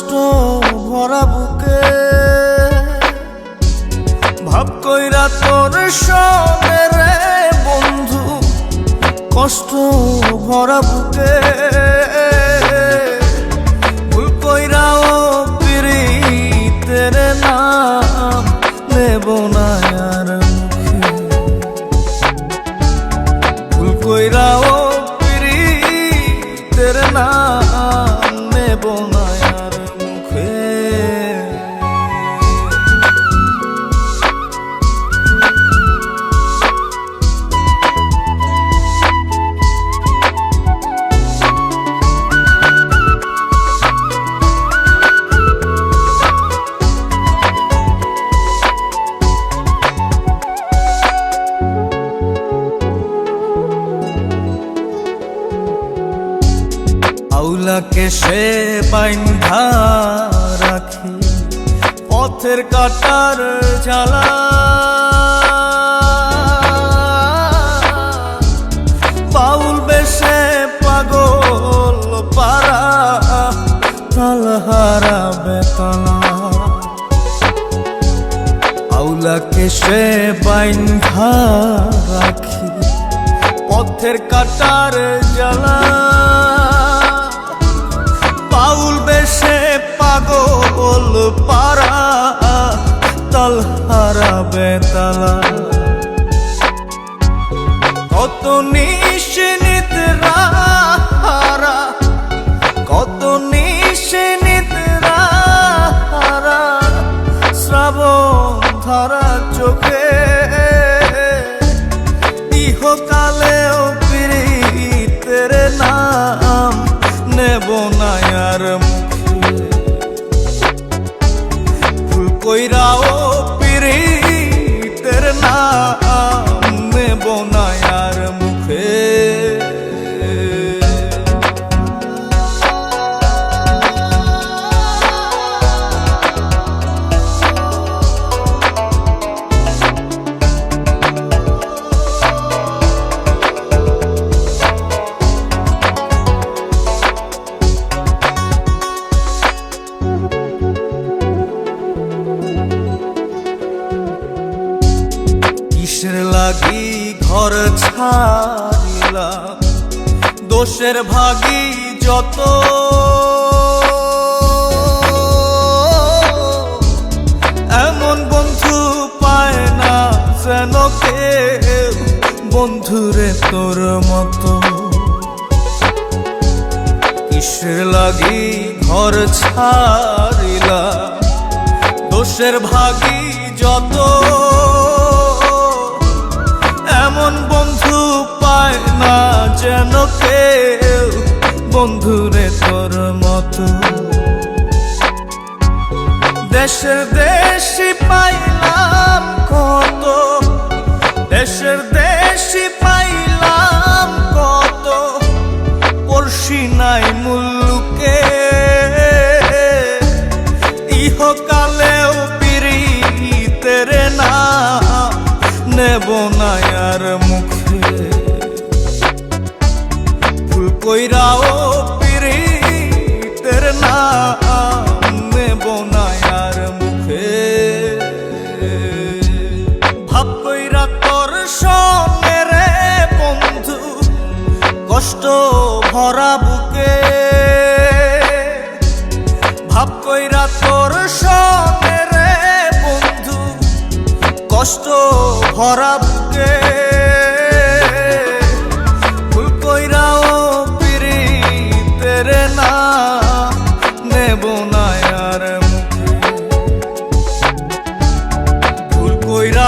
কষ্ট ভরা বুকে ভাব কইরা তোর সঙ্গে রে বন্ধু, কষ্ট ভরা বুকে ভুল কইরাও পিরিতের নাম নেব না আর মুখে, ভুল কইরাও পিরিতের নাম নেব না আর মুখে। আউলাকে সে বাইন্ধা রাখি পথের কাটার জ্বালা, বাউল বেশে পাগল পারা তালহারা বেতলা। আউলাকে সে বাইন্ধা রাখি পথের কাটার জ্বালা, বাউল বেশে পাগল পারা তালহারা বেতালা। কত নিশিনিদ্রা হারা, কত নিশিনিদ্রা হারা শ্রাবণ ধারা চোখে, ইহকালেও পিরিতের নাম নেব না আর মুখে, ভুল কইরাও পিরিতের নাম নেব না আর মুখে। কিসের লাগি ঘর ছাড়িলাম, দোষের ভাগী যত, এমন বন্ধু পায় না যেন কেউ বন্ধুরে তোর মতো। কিসের লাগি ঘর ছাড়িলাম, দোষের ভাগী যত, এমন বন্ধু পায় না যেন কেউ বন্ধুরে তোর মতো। দেশের দেশি পাইলাম কত, দেশের দেশি পাইলাম কত, পড়শি নাই মুল্লুকে, ইহকালেও পিরিতের নাম নেব না আর মুখে, ভুল কইরাও পিরিতের নাম নেব না আর মুখে। ভাব কইরা তোর সঙ্গে রে বন্ধু, কষ্ট ভরা বুকে ভাব কইরা তোর সঙ্গে রে বন্ধু, কষ্ট ভরা বুকে।